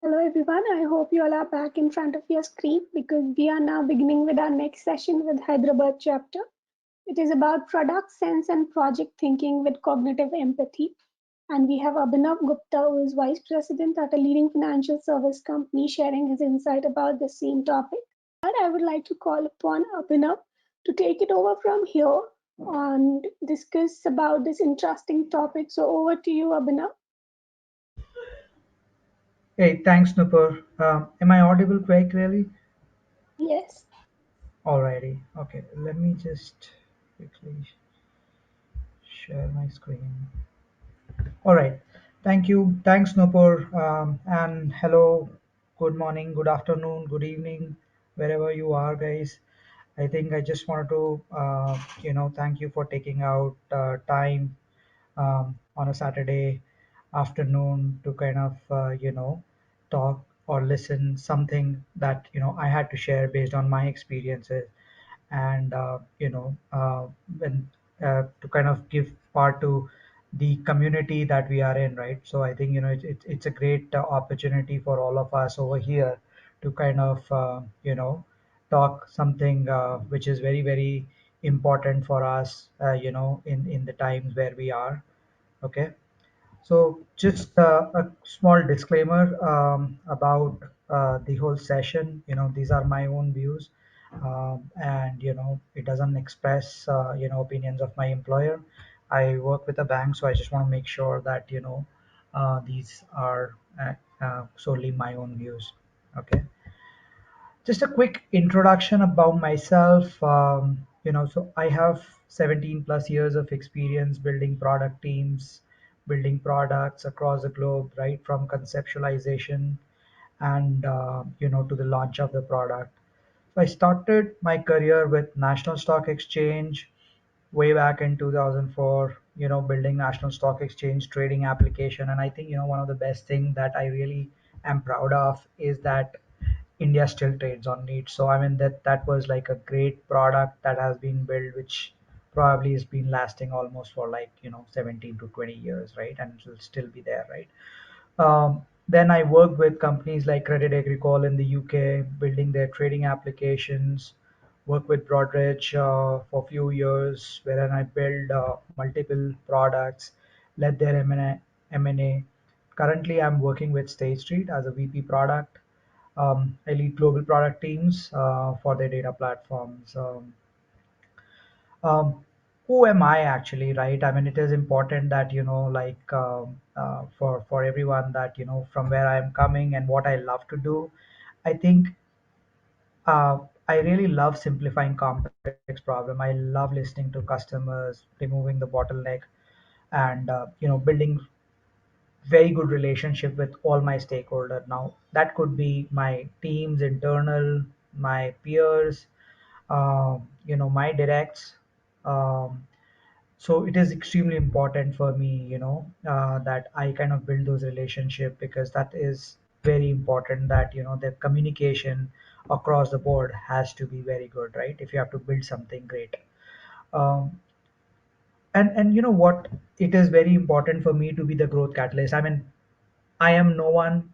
Hello everyone, I hope you all are back in front of your screen because we are now beginning with our next session with Hyderabad chapter. It is about product sense and project thinking with cognitive empathy. And we have Abhinav Gupta, who is Vice President at a leading financial service company, sharing his insight about the same topic. That I would like to call upon Abhinav to take it over from here and discuss about this interesting topic. So over to you, Abhinav. Hey, thanks, Nupur. Am I audible quite clearly? Yes. Alrighty. Okay, let me just quickly share my screen. All right. Thank you. Thanks, Nupur. And hello, good morning, good afternoon, good evening, wherever you are, guys. I think I just wanted to, thank you for taking out time on a Saturday afternoon to kind of, talk or listen something that, I had to share based on my experiences and when to kind of give part to the community that we are in, right? So I think it's a great opportunity for all of us over here to kind of talk something which is very very important for us, in the times where we are. Okay, so just a small disclaimer about the whole session. These are my own views, and it doesn't express opinions of my employer. I work with a bank, so I just want to make sure that these are solely my own views. Okay. Just a quick introduction about myself. So I have 17 plus years of experience building product teams, building products across the globe, right from conceptualization and to the launch of the product. So I started my career with National Stock Exchange way back in 2004. Building National Stock Exchange trading application, and I think one of the best thing that I really am proud of is that India still trades on it. So I mean that was like a great product that has been built, which probably has been lasting almost for like 17 to 20 years, right? And it will still be there, right? Then I worked with companies like Credit Agricole in the UK, building their trading applications. Worked with Broadridge for a few years, wherein I built multiple products, led their M&A. Currently, I'm working with State Street as a VP product. I lead global product teams for their data platforms. Um, who am I actually, right? I mean, it is important that like for everyone that from where I'm coming and what I love to do. I think I really love simplifying complex problem. I love listening to customers, removing the bottleneck, and building very good relationship with all my stakeholders. Now that could be my teams internal, my peers, my directs. Um, so it is extremely important for me, that I kind of build those relationships, because that is very important that the communication across the board has to be very good, right? If you have to build something great. um, and you know what, it is very important for me to be the growth catalyst. I mean, I am no one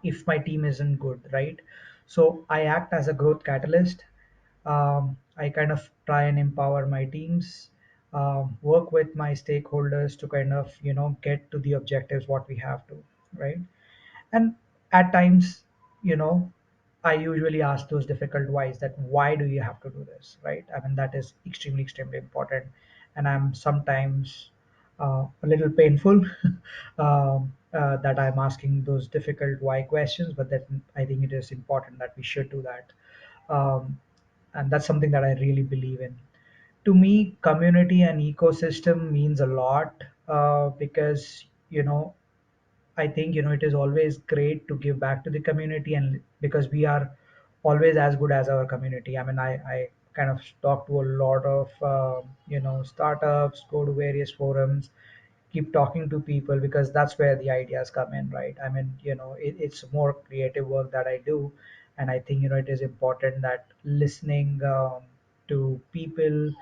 if my team isn't good, right? So I act as a growth catalyst. I kind of try and empower my teams, work with my stakeholders to kind of get to the objectives what we have to, right? And at times, you know, I usually ask those difficult whys, that why do you have to do this, right? I mean, that is extremely, extremely important. And I'm sometimes a little painful that I'm asking those difficult why questions, but that I think it is important that we should do that. Um, and that's something that I really believe in. To me, community and ecosystem means a lot, because I think it is always great to give back to the community, and because we are always as good as our community. I mean, I kind of talk to a lot of startups, go to various forums, keep talking to people, because that's where the ideas come in, right? I mean, it's more creative work that I do, and I think it is important that listening to people,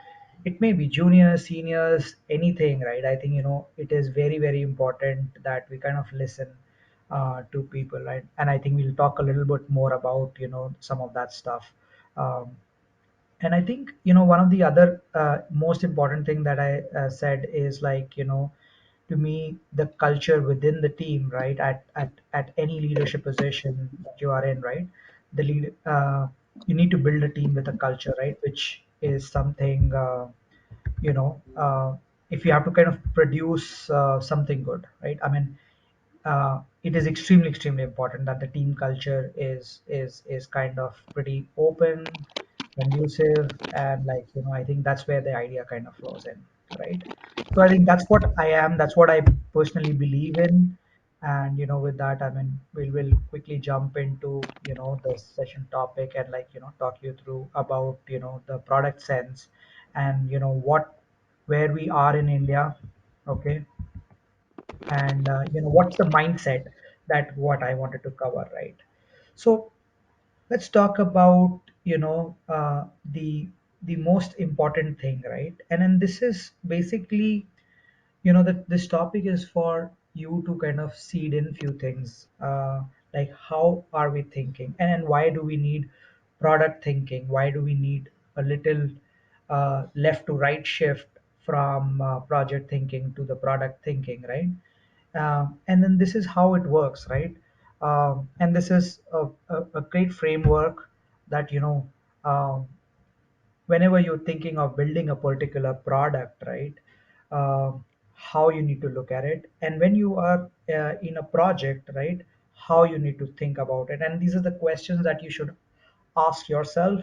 it may be juniors, seniors, anything, right? I think it is very very important that we kind of listen, to people, right? And I think we'll talk a little bit more about some of that stuff. Um, and I think one of the other most important thing that I said is like to me the culture within the team, right? At any leadership position that you are in, right? The lead You need to build a team with a culture, right? Which is something you know if you have to kind of produce something good, right? I mean, it is extremely important that the team culture is kind of pretty open, conducive, and like I think that's where the idea kind of flows in, right? So I think that's what I am. That's what I personally believe in. And with that, I mean, we'll quickly jump into the session topic and like talk you through about the product sense and what where we are in India, okay, and what's the mindset that what I wanted to cover, right? So let's talk about the most important thing, right? And then this is basically that this topic is for you to kind of seed in few things, like how are we thinking, and then why do we need product thinking, why do we need a little left to right shift from project thinking to the product thinking, right? And then this is how it works, right? And this is a great framework that um, whenever you're thinking of building a particular product, right? How you need to look at it, and when you are in a project, right? How you need to think about it, and these are the questions that you should ask yourself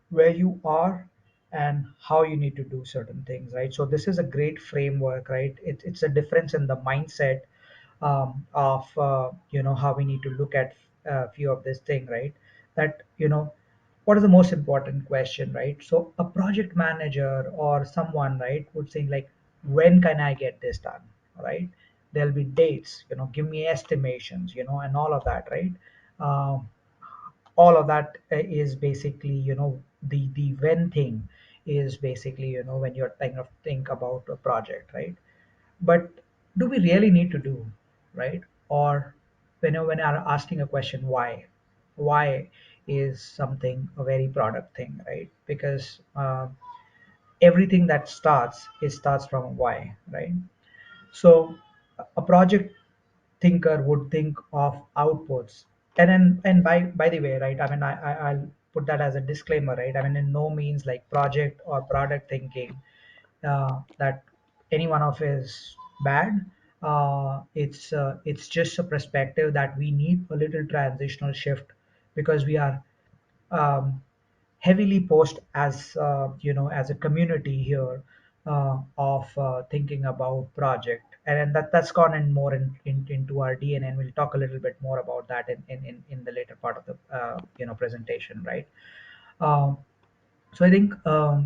where you are and how you need to do certain things, right? So this is a great framework, right? It's a difference in the mindset of how we need to look at a few of this thing, right? That what is the most important question, right? So a project manager or someone, right, would say like, when can I get this done, right? There'll be dates, give me estimations, and all of that, right? um, all of that is basically the when thing is basically when you're kind of think about a project, right? But do we really need to do, right? Or when I'm asking a question, why is something a very product thing, right? Because everything that starts, it starts from a why, right? So a project thinker would think of outputs. And by the way, right? I mean, I'll put that as a disclaimer, right? I mean, in no means like project or product thinking that any one of is bad. It's just a perspective that we need a little transitional shift because we are um, heavily post as as a community here of thinking about project, and then that's gone in more into our DNA, and we'll talk a little bit more about that in the later part of the presentation, right? um, so I think uh,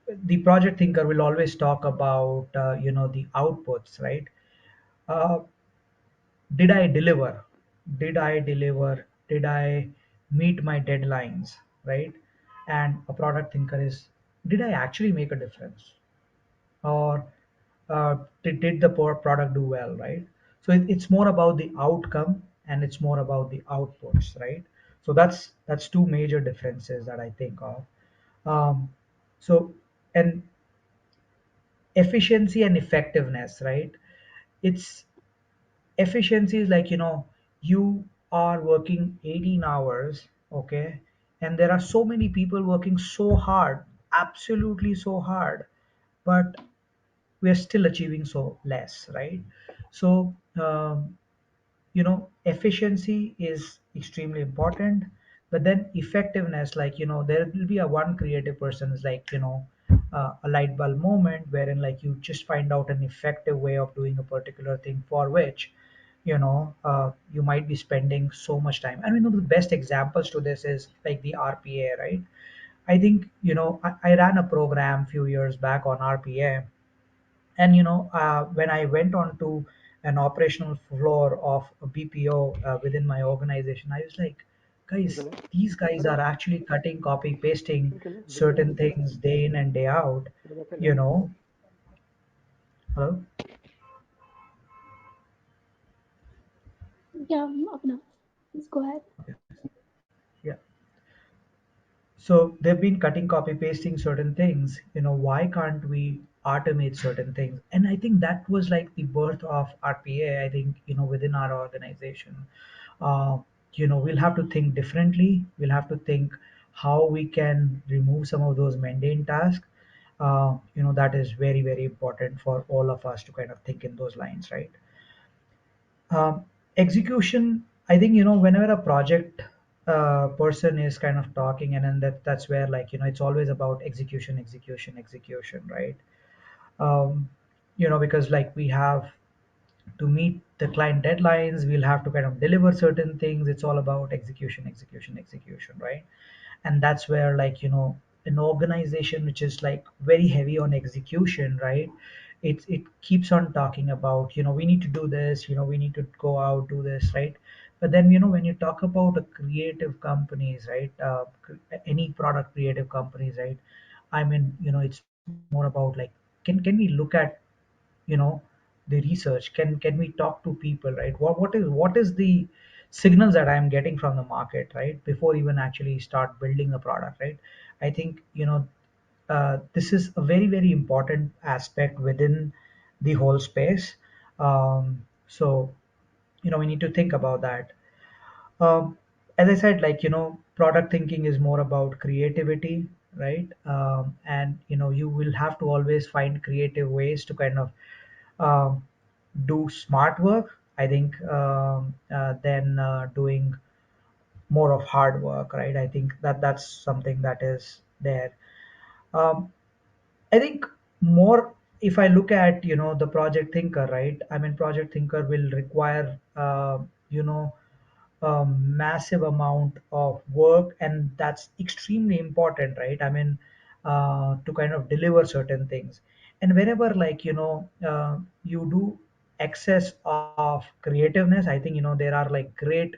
the project thinker will always talk about the outputs, right? uh, did I deliver? Did I meet my deadlines, right? And a product thinker is, did I actually make a difference? Or did the product do well, right? So it's more about the outcome and it's more about the outputs, right? So that's two major differences that I think of. So and efficiency and effectiveness, right? It's efficiency is like you are working 18 hours, okay, and there are so many people working so hard, absolutely so hard, but we are still achieving so less, right? So efficiency is extremely important, but then effectiveness, like there will be a one creative person is like a light bulb moment wherein like you just find out an effective way of doing a particular thing for which you might be spending so much time. And the best examples to this is like the RPA, right? I think I ran a program few years back on RPA, and when I went on to an operational floor of a BPO within my organization, I was like, guys, these guys are actually cutting, copy, pasting certain things day in and day out. You know, hello. Yeah, Abhinav, please go ahead. Yeah. So they've been cutting, copy, pasting certain things. Why can't we automate certain things? And I think that was like the birth of RPA. I think, within our organization, uh, we'll have to think differently. We'll have to think how we can remove some of those mundane tasks. That is very, very important for all of us to kind of think in those lines, right? Execution, I think, whenever a project person is kind of talking, and then that's where, like, it's always about execution, execution, execution, right? um, because like we have to meet the client deadlines, we'll have to kind of deliver certain things. It's all about execution, execution, execution, right? And that's where, like, an organization which is like very heavy on execution, right? It keeps on talking about, we need to do this, we need to go out, do this, right? But then, when you talk about a creative companies, right? Any product creative companies, right? I mean, it's more about like, can we look at, you know the research, can we talk to people, right? What is the signals that I'm getting from the market, right, before even actually start building a product, right? I think, this is a very, very important aspect within the whole space. So, we need to think about that. As I said, like, product thinking is more about creativity, right? And you will have to always find creative ways to kind of um, do smart work, I think, than doing more of hard work, right? I think that's something that is there. um, I think more, if I look at, the project thinker, right? I mean, project thinker will require, you know a massive amount of work, and that's extremely important, right? I mean, to kind of deliver certain things. And whenever, like, you do excess of creativeness, I think, there are like great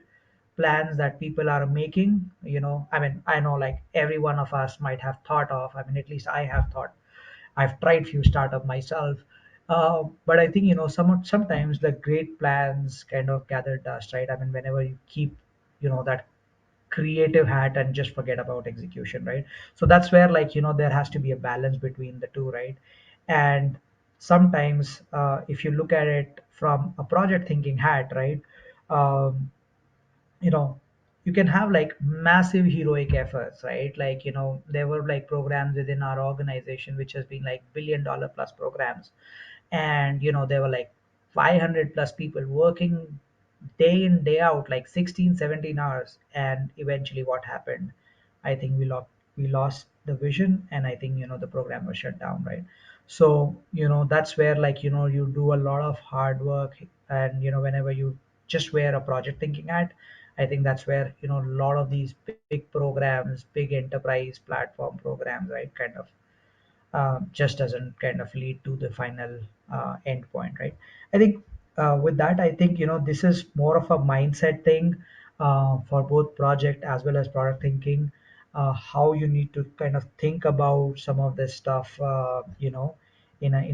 plans that people are making. I mean, I know, like, every one of us might have thought of, I mean, at least I have thought, I've tried few startup myself. But I think, sometimes the great plans kind of gather dust, right? I mean, whenever you keep, that creative hat and just forget about execution, right? So that's where, like, there has to be a balance between the two, right? And sometimes, if you look at it from a project thinking hat, right? um, you know you can have like massive heroic efforts, right? Like, there were like programs within our organization which has been like $1 billion plus programs. And there were like 500 plus people working day in day out, like 16, 17 hours. And eventually what happened, I think we lost the vision, and I think, the program was shut down, right? So, that's where, like, you do a lot of hard work. And whenever you just wear a project thinking hat, I think that's where, a lot of these big programs, big enterprise platform programs, right, kind of just doesn't kind of lead to the final end point, right? I think, with that, I think, this is more of a mindset thing, for both project as well as product thinking. How you need to kind of think about some of this stuff, in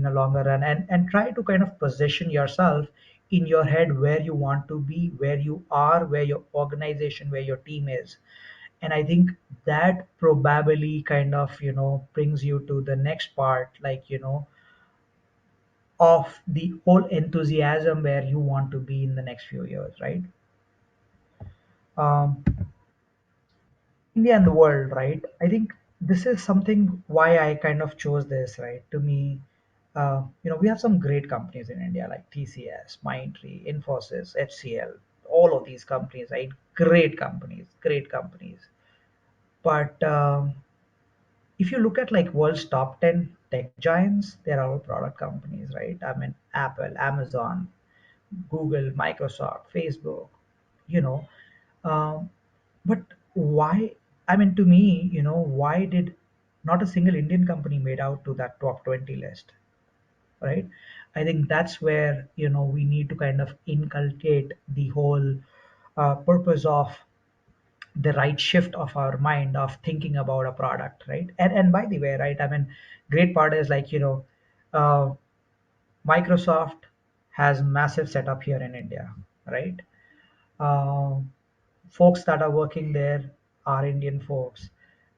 a longer run, and try to kind of position yourself in your head where you want to be, where you are, where your organization, where your team is. And I think that probably kind of, brings you to the next part, like, of the whole enthusiasm where you want to be in the next few years, right? um, India and the world, right? I think this is something why I kind of chose this, right? To me, we have some great companies in India, like TCS, Mindtree, Infosys, HCL, all of these companies, right? Great companies, great companies. But if you look at like world's top 10 tech giants, they're all product companies, right? I mean, Apple, Amazon, Google, Microsoft, Facebook, you know. Um, but why? I mean, to me, why did not a single Indian company made out to that top 20 list, right? I think that's where, we need to kind of inculcate the whole purpose of the right shift of our mind of thinking about a product, right? And by the way, right, I mean, great part is, like, uh, Microsoft has massive setup here in India, right? Uh, Folks that are working there are Indian folks,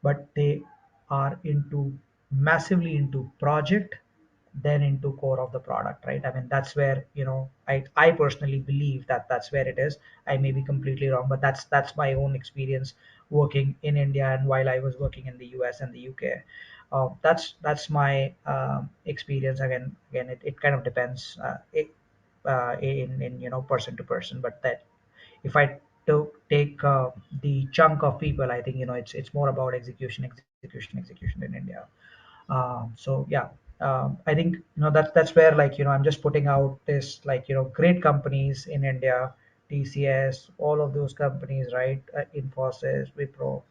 but they are into massively into project then into core of the product, right? I mean, that's where, I personally believe that that's where it is. I may be completely wrong, but that's my own experience working in India and while I was working in the US and the UK. That's my experience. Again, it kind of depends in person to person, but that if I take the chunk of people, I think it's more about execution in India. So yeah, I think that's where, like, I'm just putting out this, like, great companies in India, TCS, all of those companies, right? Infosys, Wipro.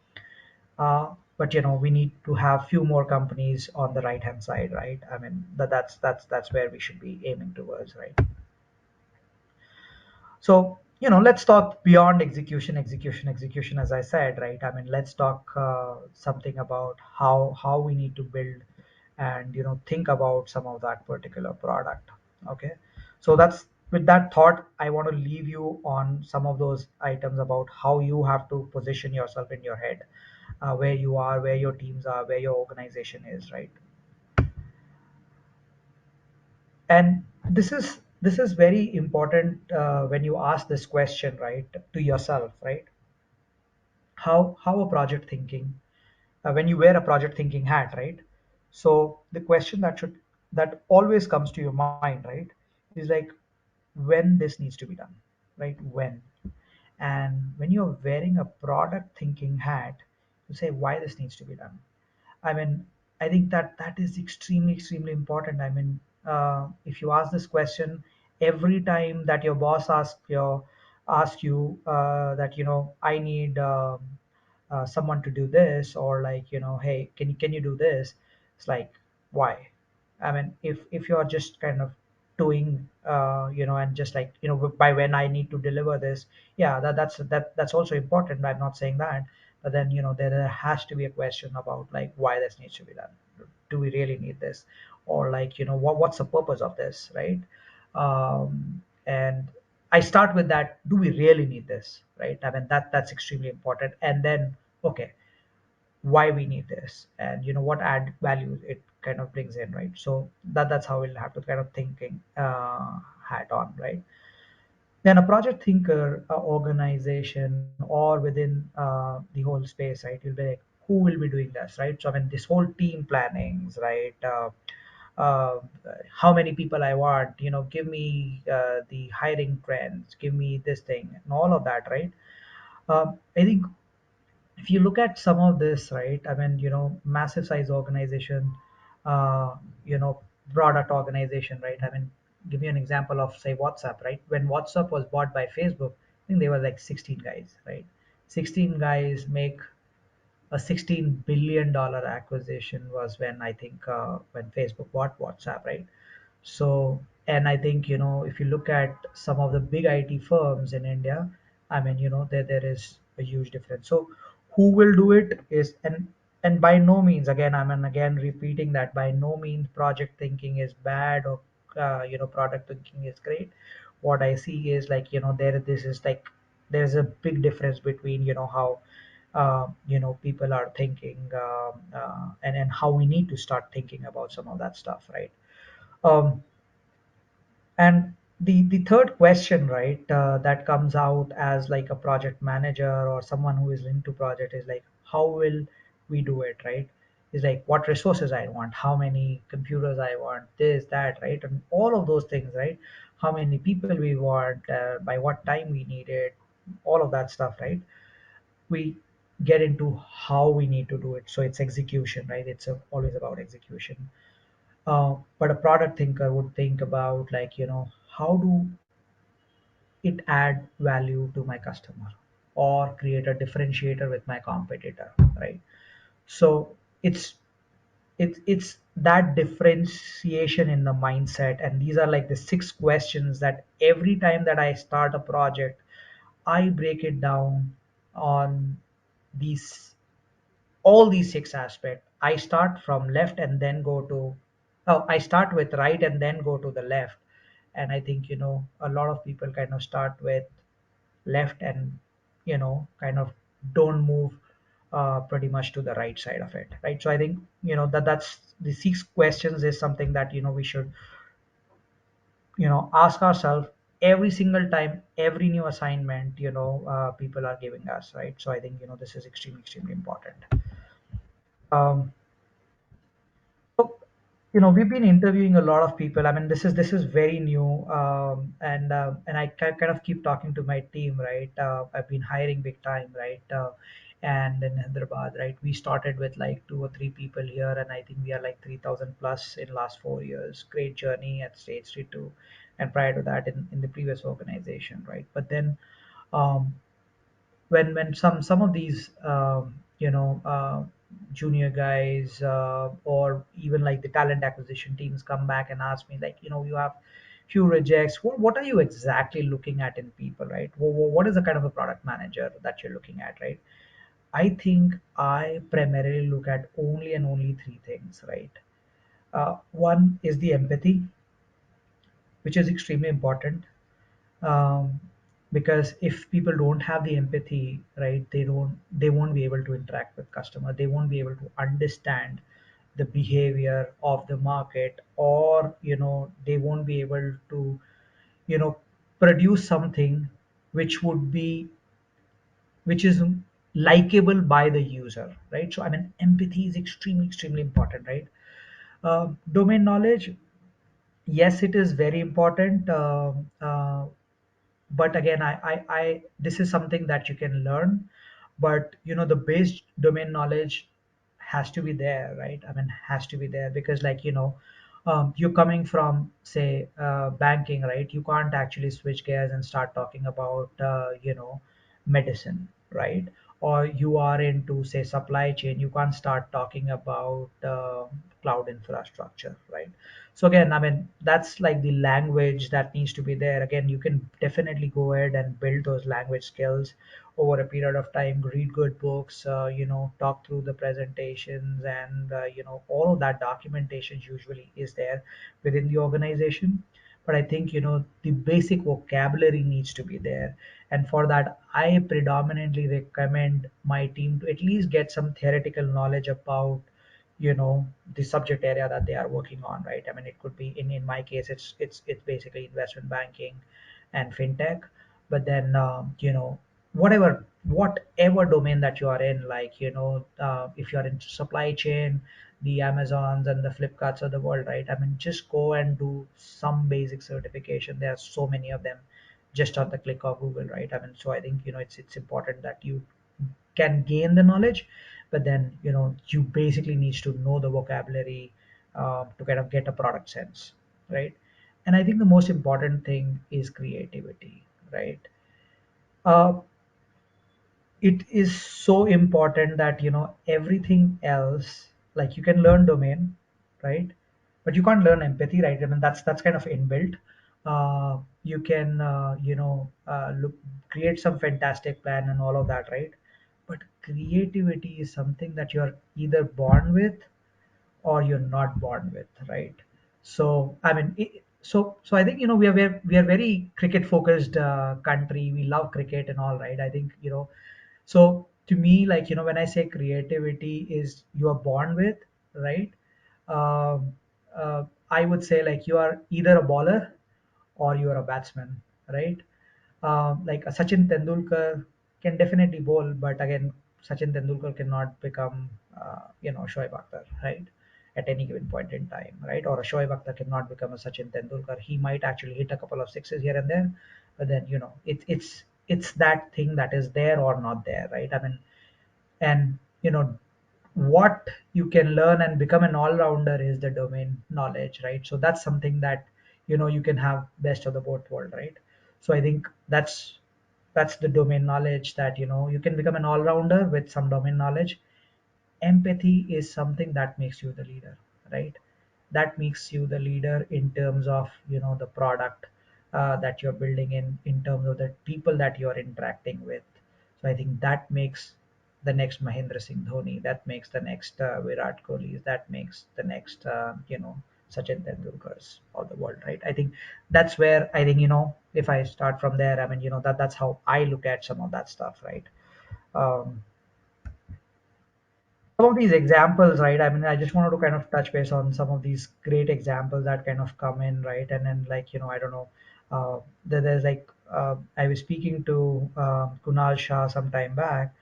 But we need to have few more companies on the right hand side, right? I mean, that's where we should be aiming towards, right? So, let's talk beyond execution, as I said, right? I mean, let's talk something about how we need to build and think about some of that particular product. Okay, so that's with that thought, I want to leave you on some of those items about how you have to position yourself in your head, where you are, where your teams are, where your organization is, right? And this is very important when you ask this question, right, to yourself, right? How a project thinking, when you wear a project thinking hat, right? So the question that always comes to your mind, right, is like, when this needs to be done, right? When. And when you're wearing a product thinking hat, you say why this needs to be done. I mean, I think that is extremely important. I mean, if you ask this question every time that your boss asks you that I need someone to do this, or like, hey, can you do this? It's like, why? I mean, if you're just kind of doing, and just like, by when I need to deliver this, yeah, that's also important. I'm not saying that, but then there has to be a question about, like, why this needs to be done. Do we really need this? Or like, what's the purpose of this, right? And I start with that. Do we really need this, right? I mean, that's extremely important. And then, okay, why we need this, and what add value it kind of brings in, right? So that's how we'll have to kind of thinking hat on, right? Then a project thinker organization or within the whole space, right, you'll be like, who will be doing this, right? So I mean, this whole team plannings, right? Uh, how many people I want, give me the hiring trends, give me this thing and all of that, right? I think if you look at some of this, right, I mean, massive size organization, uh, you know, product organization, right? I mean, give me an example of, say, WhatsApp, right? When WhatsApp was bought by Facebook, I think they were like 16 guys, right? 16 guys make a $16 billion acquisition was when, I think, when Facebook bought WhatsApp, right? So, and I think, if you look at some of the big IT firms in India, I mean, there is a huge difference. So, who will do it is, and by no means, again, I mean, again, repeating that, by no means project thinking is bad, or product thinking is great. What I see is, like, this is like, there's a big difference between, how people are thinking, and how we need to start thinking about some of that stuff, right? um, and the third question, right, that comes out as like a project manager or someone who is into project is like, how will we do it, right? Is like, what resources I want, how many computers I want, this, that, right? And all of those things, right? How many people we want, by what time we need it, all of that stuff, right? We get into how we need to do it. So it's execution, right? It's always about execution. But a product thinker would think about, like, how do it add value to my customer or create a differentiator with my competitor, right? So it's that differentiation in the mindset, and these are like the six questions that every time that I start a project, I break it down on these all these six aspects. I start from left and then go to, oh, I start with right and then go to the left. And I think, a lot of people kind of start with left and kind of don't move pretty much to the right side of it, right? So I think that's the 6 questions is something that we should ask ourselves every single time, every new assignment people are giving us, right? So I think this is extremely important. um, so, we've been interviewing a lot of people. I mean, this is very new, and I kind of keep talking to my team, right? I've been hiring big time, right? And in Hyderabad, right, we started with like 2 or 3 people here, and I think we are like 3,000 plus in last 4 years. Great journey at State Street too, and prior to that in the previous organization, right? But then um, when some of these junior guys or even like the talent acquisition teams come back and ask me like you have few rejects, what are you exactly looking at in people, right? What is the kind of a product manager that you're looking at, right? I think I primarily look at only and only 3 things, right? One is the empathy, which is extremely important, um, because if people don't have the empathy, right, they won't be able to interact with customer, they won't be able to understand the behavior of the market, or they won't be able to you know produce something which would be which is likable by the user, right? So I mean, empathy is extremely important, right? Domain knowledge, yes, it is very important. But again, I this is something that you can learn, but the base domain knowledge has to be there, right? I mean, has to be there, because like you're coming from, say, banking, right? You can't actually switch gears and start talking about medicine, right? Or you are into, say, supply chain, you can't start talking about cloud infrastructure, right? So again, I mean, that's like the language that needs to be there. Again, you can definitely go ahead and build those language skills over a period of time, read good books, talk through the presentations, and all of that documentation usually is there within the organization. But I think the basic vocabulary needs to be there, and for that I predominantly recommend my team to at least get some theoretical knowledge about the subject area that they are working on, right? I mean, it could be, in my case, it's basically investment banking and fintech. But then whatever domain that you are in, like if you're in supply chain, the Amazons and the Flipkarts of the world, right? I mean, just go and do some basic certification. There are so many of them just on the click of Google, right? I mean, so I think it's important that you can gain the knowledge, but then you basically needs to know the vocabulary to kind of get a product sense, right? And I think the most important thing is creativity, right? uh, it is so important that everything else, like you can learn domain, right? But you can't learn empathy, right? I mean, that's kind of inbuilt. You can look, create some fantastic plan and all of that, right? But creativity is something that you're either born with or you're not born with, right? So I mean, so I think we are very cricket focused country. We love cricket and all, right? I think so to me, like when I say creativity is you are born with, right? Um, I would say like you are either a bowler or you are a batsman, right? Like a Sachin Tendulkar can definitely bowl, but again, Sachin Tendulkar cannot become, Shoaib Akhtar, right? At any given point in time, right? Or a Shoaib Akhtar cannot become a Sachin Tendulkar. He might actually hit a couple of sixes here and there, but then it's that thing that is there or not there, right? I mean, and what you can learn and become an all-rounder is the domain knowledge, right? So that's something that you can have best of the both world, right? So I think that's the domain knowledge, that you can become an all-rounder with some domain knowledge. Empathy is something that makes you the leader, right? That makes you the leader in terms of the product that you're building, in terms of the people that you're interacting with. So I think that makes the next Mahendra Singh Dhoni, that makes the next Virat Kohli, that makes the next Sachin Tendulkars of the world, right? I think that's where I think, if I start from there, I mean, that's how I look at some of that stuff, right? Um, some of these examples, right? I mean, I just wanted to kind of touch base on some of these great examples that kind of come in, right? And then, like, I don't know, there's like, I was speaking to Kunal Shah some time back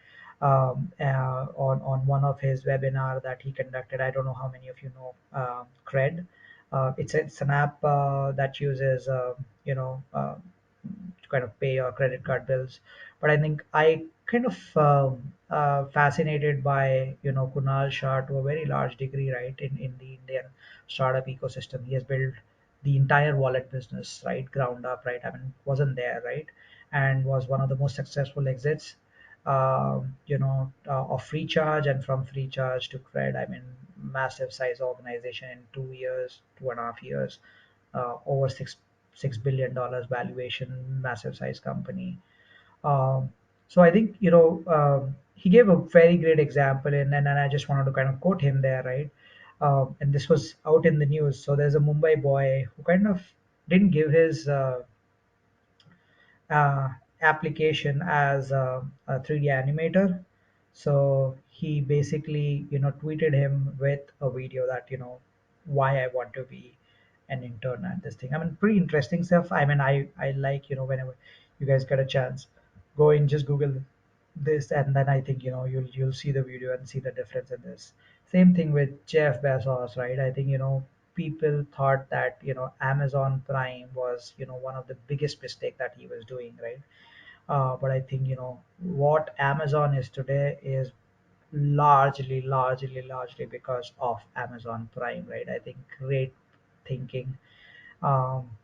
on one of his webinar that he conducted. I don't know how many of you know Cred. It's an app that uses, to kind of pay your credit card bills. But I think I kind of fascinated by Kunal Shah to a very large degree, right? In the Indian startup ecosystem, he has built the entire wallet business, right, ground up, right? I mean, wasn't there, right, and was one of the most successful exits, of Freecharge, and from Freecharge to Cred. I mean, massive size organization in 2 years, 2.5 years, over $6 billion valuation, massive size company. So I think he gave a very great example, and I just wanted to kind of quote him there, right? And this was out in the news. So there's a Mumbai boy who kind of didn't give his uh, application as a 3D animator. So he basically, tweeted him with a video that, why I want to be an intern at this thing. I mean, pretty interesting stuff. I mean, I like, whenever you guys get a chance, go and just Google this, and then I think, you'll see the video and see the difference in this. Same thing with Jeff Bezos, right? I think, people thought that, Amazon Prime was, one of the biggest mistake that he was doing, right? But I think, what Amazon is today is largely because of Amazon Prime, right? I think great thinking.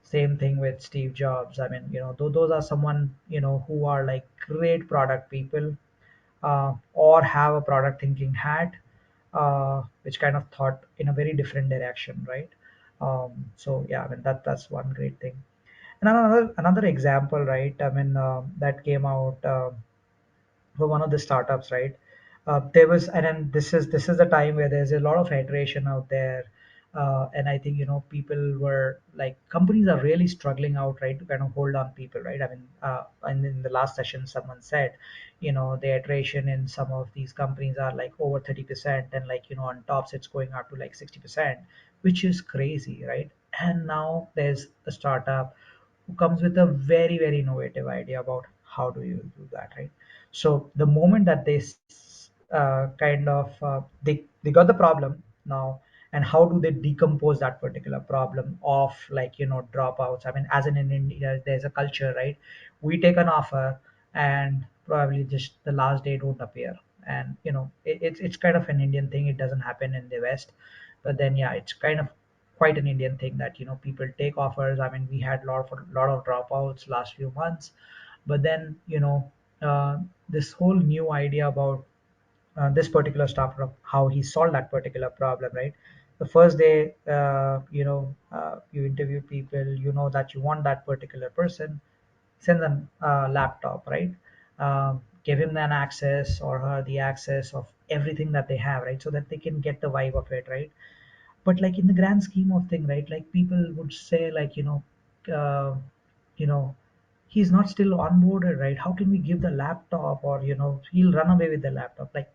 Same thing with Steve Jobs. I mean, those are someone, who are like great product people, or have a product thinking hat, which kind of thought in a very different direction, right? So yeah, I mean, that's one great thing. And another example, right? I mean, that came out for one of the startups, right? There was, and then this is the time where there's a lot of iteration out there, and I think, people were like, companies are really struggling out, right, to kind of hold on people, right? I mean, and in the last session, someone said, the iteration in some of these companies are like over 30%, and like, on tops it's going up to like 60%, which is crazy, right? And now there's a startup who comes with a very very innovative idea about how do you do that, right? So the moment that they kind of they got the problem now, and how do they decompose that particular problem of, like, dropouts? I mean, as in India, there's a culture, right? We take an offer, and probably just the last day don't appear, and it's kind of an Indian thing. It doesn't happen in the West, but then yeah, it's kind of quite an Indian thing that, people take offers. I mean, we had lot of dropouts last few months, but then, this whole new idea about this particular startup, how he solved that particular problem, right? The first day, you interview people, that you want that particular person, send them a laptop, right? Give him an access, or her the access of everything that they have, right? So that they can get the vibe of it, right? But like, in the grand scheme of thing, right, like, people would say, like, uh, you know he's not still onboarded, right? How can we give the laptop, or he'll run away with the laptop? Like,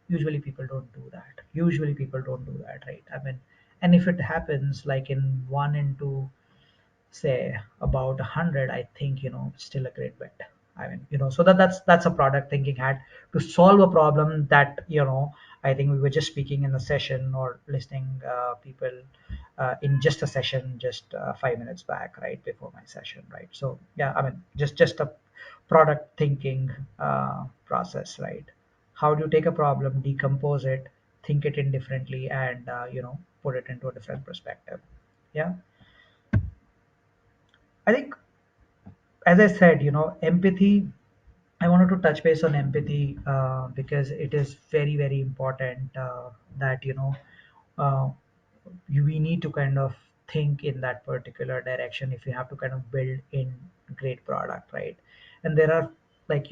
usually people don't do that, right? I mean, and if it happens, like, in one in two, say, about 100, I think, still a great bet. I mean, so that's a product thinking hat to solve a problem that, I think we were just speaking in the session, or listening people in just a session, just 5 minutes back, right before my session, right? So yeah, I mean, just a product thinking process, right? How do you take a problem, decompose it, think it indifferently, and put it into a different perspective? Yeah, I think, as I said, empathy. I wanted to touch base on empathy, because it is very, very important, that, uh, we need to kind of think in that particular direction if you have to kind of build in great product, right? And there are, like,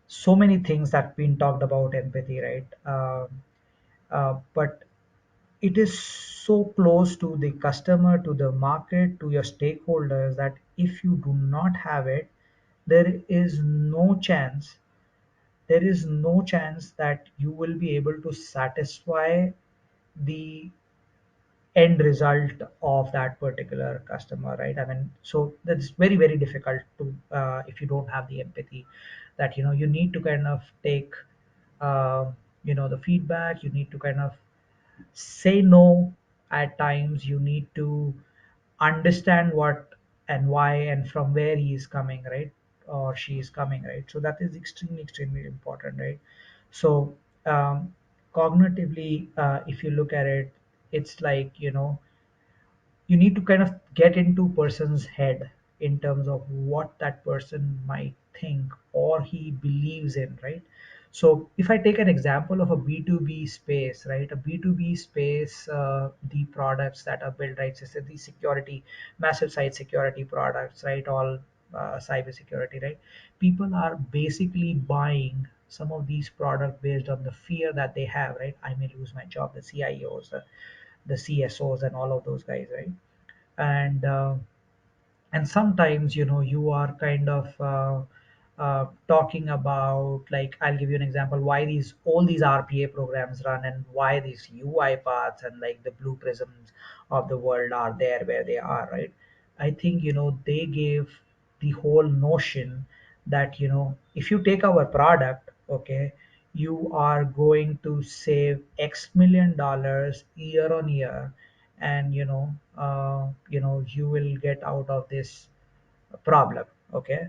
so many things that been talked about empathy, right? But it is so close to the customer, to the market, to your stakeholders, that if you do not have it, there is no chance that you will be able to satisfy the end result of that particular customer, right? I mean, so that's very, very difficult to, if you don't have the empathy, that you need to kind of take uh, the feedback. You need to kind of say no at times. You need to understand what and why and from where he is coming, right? Or she is coming, right? So that is extremely, extremely important, right? So cognitively, if you look at it, it's like, you need to kind of get into person's head in terms of what that person might think or he believes in, right? So if I take an example of a B2B space, right? A B2B space, the products that are built, right? So the security, massive site security products, right? All cyber security, right? People are basically buying some of these products based on the fear that they have, right? I may lose my job. The CIOs, the CSOs, and all of those guys, right? and and sometimes you are kind of talking about, like, I'll give you an example why these all these RPA programs run, and why these UiPaths and like the Blue Prisms of the world are there where they are, right? I think they gave the whole notion that if you take our product, okay, you are going to save X million year on year, and you will get out of this problem, okay?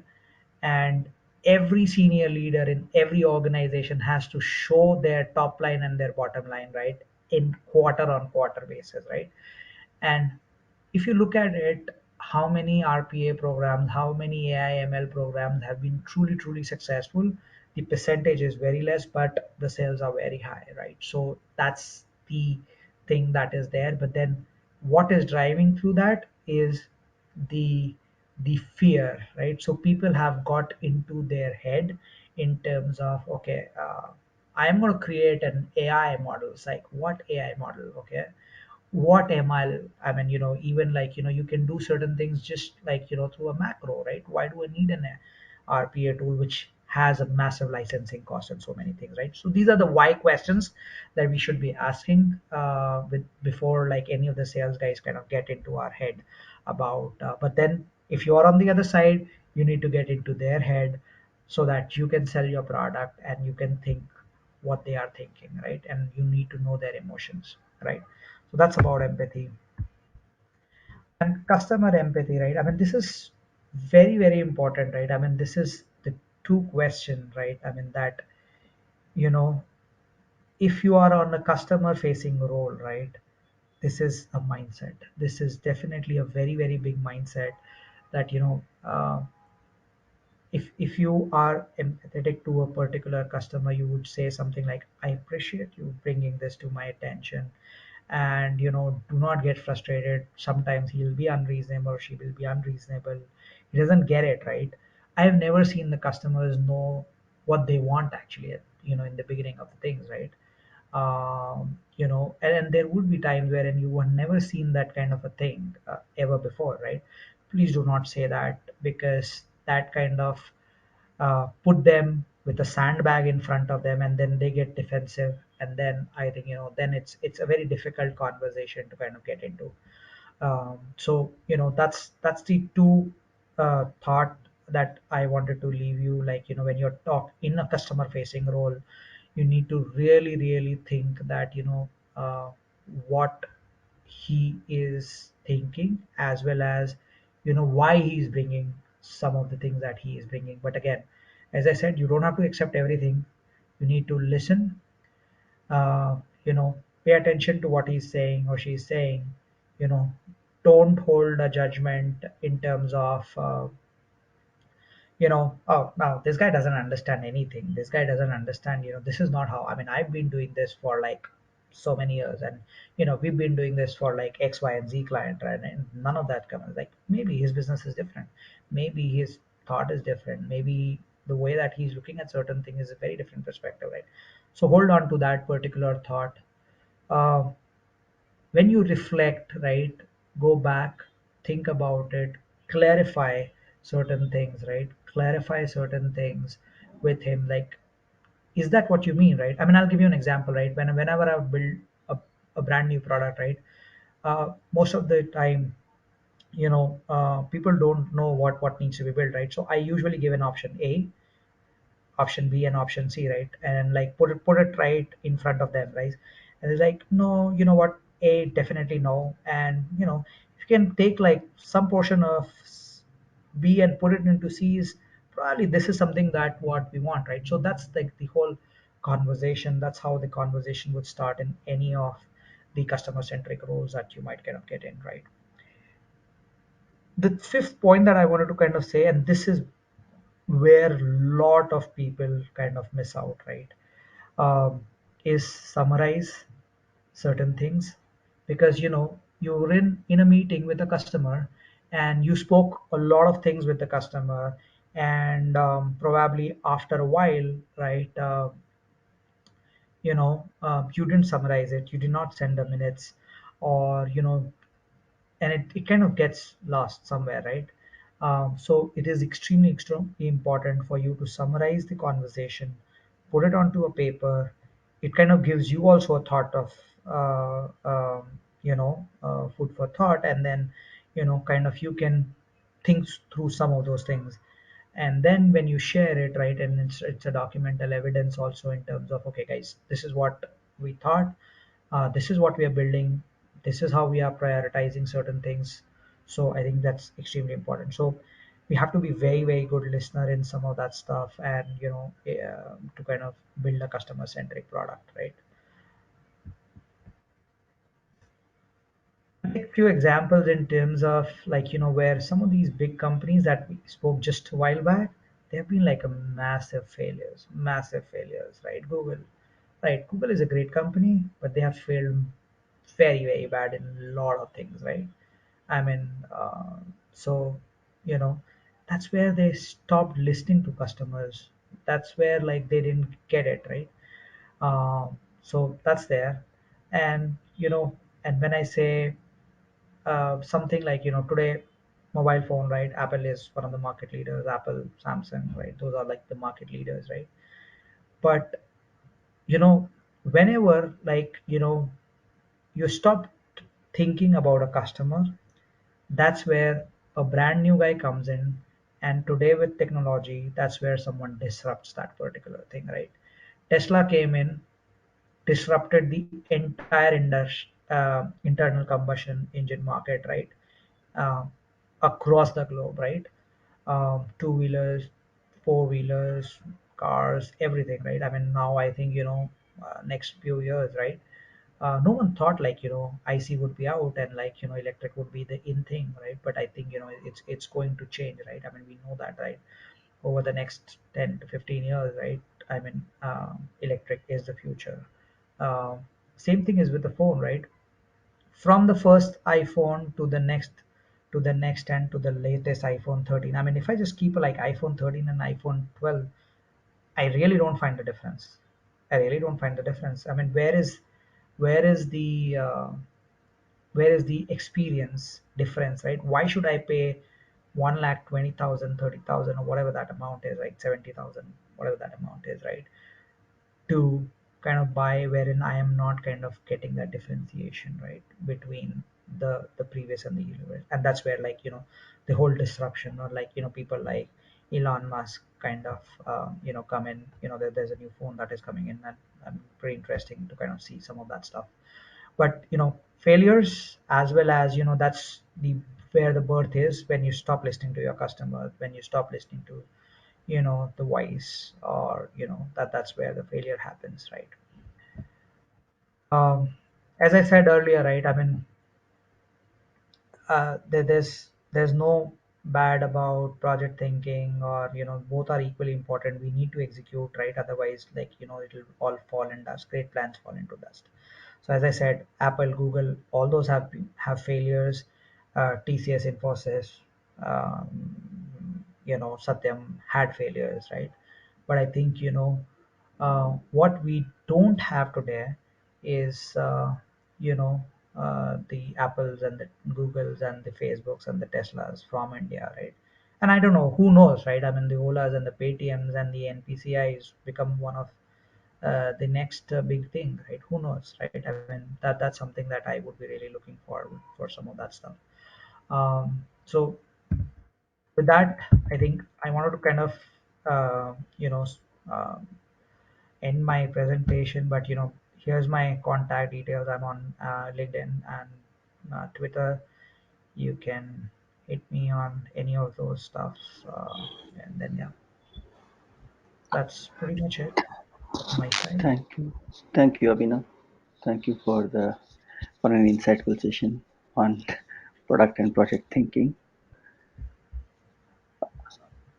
And every senior leader in every organization has to show their top line and their bottom line, right, in quarter on quarter basis, right? And if you look at it, how many RPA programs, how many AI/ML programs have been truly, truly successful? The percentage is very less, but the sales are very high, right? So that's the thing that is there. But then what is driving through that is the the fear, right? So people have got into their head in terms of, okay, I am going to create an AI model. It's like, what AI model? Okay, what ML? I mean, even like, you can do certain things just like, through a macro, right? Why do I need an RPA tool which has a massive licensing cost and so many things, right? So these are the why questions that we should be asking before like any of the sales guys kind of get into our head about. But then if you are on the other side, you need to get into their head so that you can sell your product and you can think what they are thinking, right? And you need to know their emotions, right? So that's about empathy and customer empathy, right? I mean, this is very, very important, right? I mean, this is the two question, right? I mean, that, you know, if you are on a customer facing role, right? This is a mindset. This is definitely a very, very big mindset that, if you are empathetic to a particular customer, you would say something like, I appreciate you bringing this to my attention, and do not get frustrated. Sometimes he'll be unreasonable or she will be unreasonable. He doesn't get it, right? I've never seen the customers know what they want actually, in the beginning of the things, right? And there would be times wherein you have never seen that kind of a thing ever before, right? Please do not say that, because that kind of put them with a sandbag in front of them, and then they get defensive, and then I think then it's a very difficult conversation to kind of get into. So that's the two thought that I wanted to leave you, like when you're talk in a customer facing role, you need to really, really think that uh, what he is thinking, as well as why he's bringing some of the things that he is bringing. But again, as I said, you don't have to accept everything. You need to listen, uh, pay attention to what he's saying or she's saying. you know don't hold a judgment in terms of oh, now this guy doesn't understand anything. This guy doesn't understand, this is not how. I mean, I've been doing this for like so many years, and we've been doing this for like X, Y, and Z client, right? And none of that comes. Like, maybe his business is different, maybe his thought is different, maybe the way that he's looking at certain things is a very different perspective, right? So hold on to that particular thought. Um when you reflect, right, go back, think about it, clarify certain things, right? Clarify certain things with him. Like, is that what you mean, right? I mean, I'll give you an example, right? Whenever I build a, a brand new product, right? Most of the time, people don't know what needs to be built, right? So I usually give an option A, option B, and option C, right? And like put it right in front of them, right? And they're like, no, you know what? A, definitely no. And if you can take like some portion of B and put it into C's, probably this is something that what we want, right? So that's like the whole conversation. That's how the conversation would start in any of the customer centric roles that you might kind of get in, right? The fifth point that I wanted to kind of say, and this is where a lot of people kind of miss out, right? um, is summarize certain things, because you're in a meeting with a customer and you spoke a lot of things with the customer, and probably after a while, right, you didn't summarize it, you did not send the minutes, or and it kind of gets lost somewhere, right? So it is extremely important for you to summarize the conversation, put it onto a paper. It kind of gives you also a thought of, food for thought, and then, kind of you can think through some of those things. And then when you share it, right, and it's a documental evidence also in terms of, okay, guys, this is what we thought, this is what we are building, this is how we are prioritizing certain things. So I think that's extremely important. So we have to be very good listener in some of that stuff, and to kind of build a customer centric product, right? Take few examples in terms of, like, where some of these big companies that we spoke just a while back, they have been like a massive failures, right? Google is a great company, but they have failed very bad in a lot of things, right? I mean, so you know, that's where they stopped listening to customers. That's where, like, they didn't get it, right? So that's there, and and when I say something like, today, mobile phone, right? Apple is one of the market leaders. Apple, Samsung, right? Those are like the market leaders, right? But you know, whenever, like, you stop thinking about a customer, that's where a brand new guy comes in, and today with technology, that's where someone disrupts that particular thing, right? Tesla came in, disrupted the entire internal combustion engine market, right? uh, Across the globe, right? Two wheelers, four wheelers, cars, everything, right? I mean, now I think, next few years, right? No one thought, like, IC would be out, and, like, electric would be the in thing, right? But I think, it's going to change, right? I mean, we know that, right? Over the next 10 to 15 years, right? I mean, electric is the future. Um, Same thing is with the phone, right? From the first iPhone to the next and to the latest iPhone 13. I mean, if I just keep like iPhone 13 and iPhone 12, I really don't find the difference. I really don't find the difference. I mean, where is the where is the experience difference, right? Why should I pay 1,20,000, 30,000, or whatever that amount is, right? 70,000, whatever that amount is, right? To kind of buy, wherein I am not kind of getting that differentiation, right, between the previous and the universe. And that's where, like, the whole disruption, or, like, people like Elon Musk kind of come in. There's a new phone that is coming in, and pretty interesting to kind of see some of that stuff. But failures as well, as that's the where the birth is, when you stop listening to your customer, when you stop listening to the voice, or that's where the failure happens, right? um, as I said earlier, right, I mean, there's no bad about project thinking, or both are equally important. We need to execute, right? Otherwise, like, it'll all fall in dust. Great plans fall into dust. So as I said, Apple, Google, all those have failures. TCS, Infosys, Satyam had failures, right? But I think, what we don't have today is, you know the Apples and the Googles and the Facebooks and the Teslas from India, right? And I don't know, who knows, right? I mean, the Olas and the Paytms and the NPCIs become one of the next big thing, right? Who knows, right? I mean, that's something that I would be really looking forward for some of that stuff. So with that, I think I wanted to kind of you know um, end my presentation, but here's my contact details. I'm on LinkedIn and Twitter. You can hit me on any of those stuffs, and then yeah, that's pretty much it from my side. Thank you. Thank you, Abhinav. Thank you for an insightful session on product and project thinking.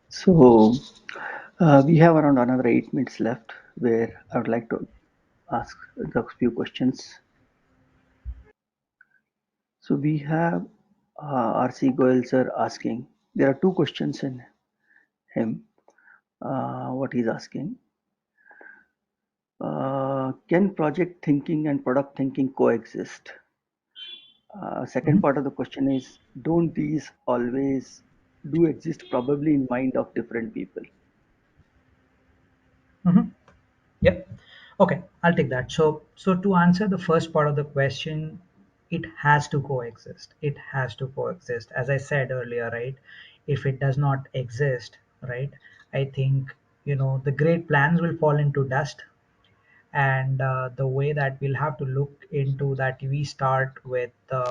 So we have around another 8 minutes left, where I would like to ask the few questions. So we have RC Goyal sir asking. There are two questions in him. What he's asking: can project thinking and product thinking coexist? Second Mhm. part of the question is, don't these always do exist, probably in mind of different people? Mhm. Yep. Okay, I'll take that. So to answer the first part of the question, it has to coexist. It has to coexist. As I said earlier, right? If it does not exist, right, I think the great plans will fall into dust, and the way that we'll have to look into that, we start with the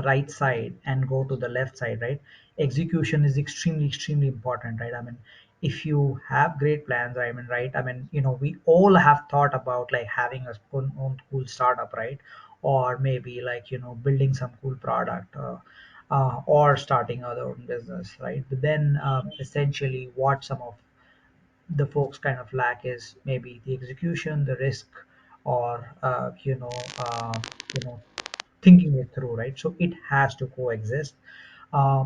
right side and go to the left side, right? Execution is extremely important, right? I mean, if you have great plans, I mean, right, I mean, we all have thought about like having a own cool startup, right? Or maybe like building some cool product, or starting our own business, right? But then essentially what some of the folks kind of lack is maybe the execution, the risk, or thinking it through, right? So it has to coexist. Uh,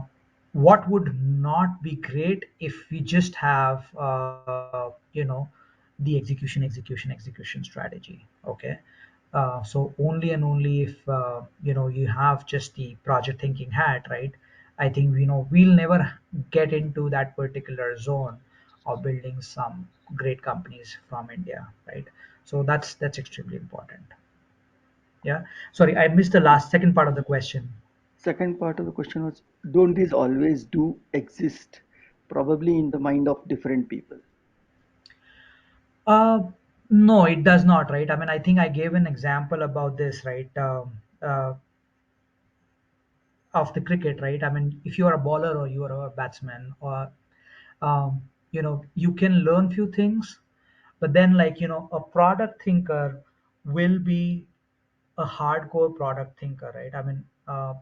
what would not be great if we just have the execution strategy, okay? So only and only if you have just the project thinking hat, right? I think we'll never get into that particular zone of building some great companies from India, right? So that's extremely important. Yeah. Sorry, I missed the last second part of the question. Second part of the question was, don't these always do exist, probably in the mind of different people? Uh, no, it does not, right? I mean, I think I gave an example about this, right? Of the cricket, right? I mean, if you are a bowler or you are a batsman, or you can learn few things, but then like a product thinker will be a hardcore product thinker, right? I mean, uh,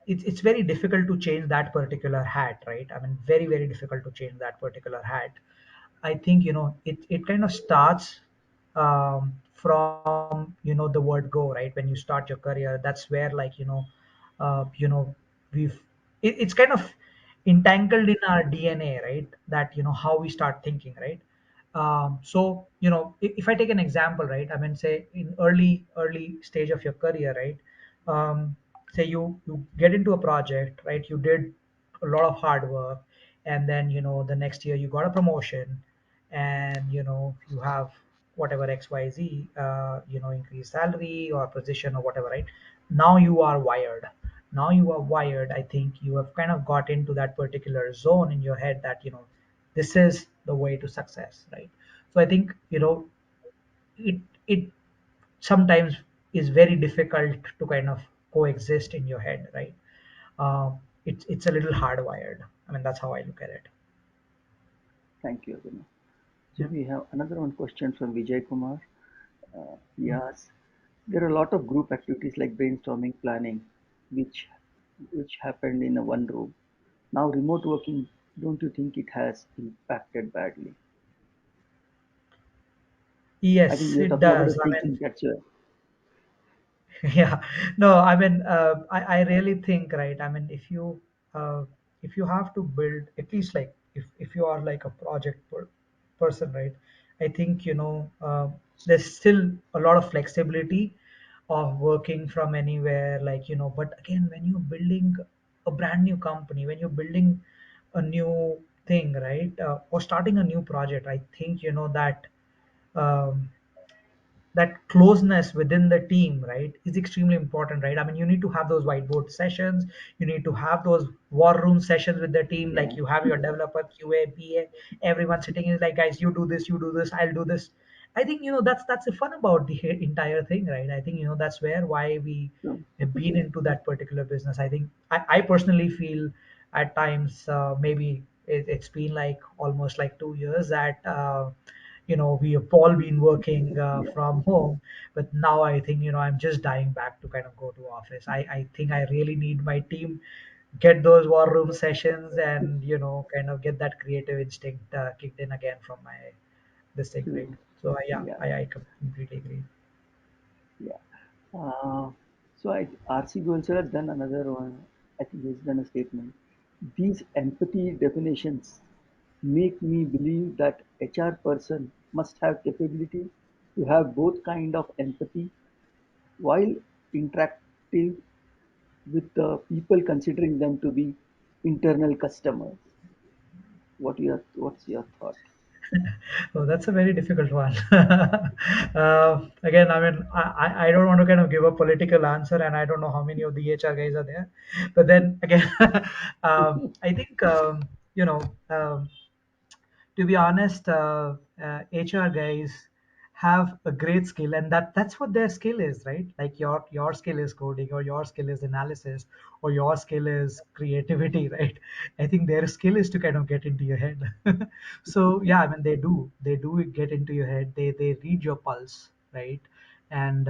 it's very difficult to change that particular hat, right? I mean, very difficult to change that particular hat. I think it kind of starts from the word go, right? When you start your career, that's where like uh, you know we've it's kind of entangled in our DNA, right? That how we start thinking, right? So if I take an example, right? I mean, say in early stage of your career, right? Say you get into a project, right? You did a lot of hard work, and then the next year you got a promotion, and you have whatever XYZ, increased salary or position or whatever, right? Now you are wired. Now you are wired. I think you have kind of got into that particular zone in your head that this is the way to success, right? So I think it sometimes is very difficult to kind of coexist in your head, right? It's a little hardwired. I mean, that's how I look at it. Thank you, Abhinav. So Yeah. we have another one question from Vijay Kumar. He Mm. asks, there are a lot of group activities like brainstorming, planning, which which happened in a one room. Now remote working, don't you think it has impacted badly? I think Yes, you're it talking about does. the I mean, thinking capture. yeah, no, I mean, I really think, right? I mean, if you have to build, at least like if you are like a person, right? I think there's still a lot of flexibility of working from anywhere, like, but again, when you're building a brand new company, when you're building a new thing, right, or starting a new project, I think that um, that closeness within the team, right, is extremely important, right? I mean, you need to have those whiteboard sessions, you need to have those war room sessions with the team, like Yeah. you have your developer, QA, PA, everyone sitting in, like, guys, you do this, I'll do this. I think that's the fun about the entire thing, right? I think that's where why we So, have been into that particular business. I think I personally feel at times, maybe it's been like almost like 2 years that we have all been working yeah. from home, but now I think I'm just dying back to kind of go to office. I think I really need my team get those war room sessions, and kind of get that creative instinct kicked in again from my this thing, right? True. So yeah, Yeah. I completely agree. Yeah. RC Gonzalez has done another one. I think he's done a statement. These empathy definitions make me believe that HR person must have capability to have both kind of empathy while interactive with the people considering them to be internal customers. What's your thought? Oh, that's a very difficult one. Again, I mean, I don't want to kind of give a political answer, and I don't know how many of the HR guys are there. But then again, I think, you know, um, to be honest, HR guys have a great skill, and that's what their skill is, right? Like your skill is coding, or your skill is analysis, or your skill is creativity, right? I think their skill is to kind of get into your head. So yeah, I mean, they do get into your head. They read your pulse, right? And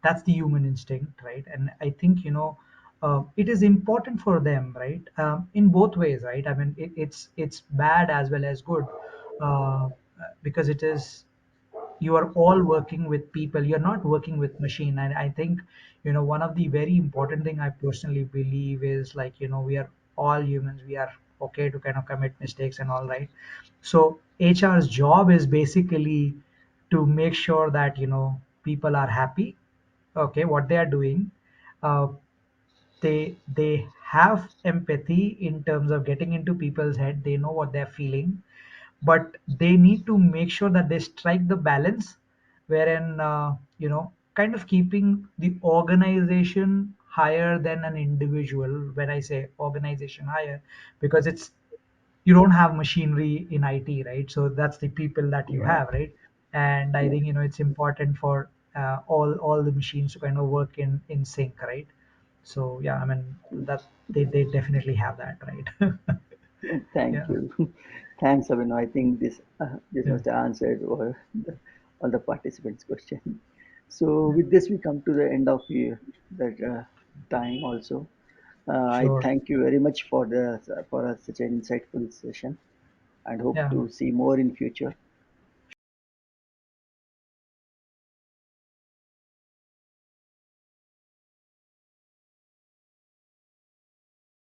that's the human instinct, right? And I think it is important for them, right? In both ways, right? I mean, it's bad as well as good, uh, because it is, you are all working with people, you're not working with machine. And I think one of the very important thing I personally believe is, like, we are all humans, we are okay to kind of commit mistakes and all, right? So HR's job is basically to make sure that people are happy, okay, what they are doing. uh, they have empathy in terms of getting into people's head, they know what they're feeling, but they need to make sure that they strike the balance wherein kind of keeping the organization higher than an individual. When I say organization higher, because it's, you don't have machinery in IT, right? So that's the people that you Yeah. have, right? And I Yeah. think it's important for all the machines to kind of work in sync, right? So yeah, I mean, that they definitely have that, right? Thank Yeah, you. Thanks, Abhinav. I think this yeah, must have answered all the participants' question. So with this, we come to the end of that time also. I sure. thank you very much for such an insightful session and hope Yeah. to see more in future.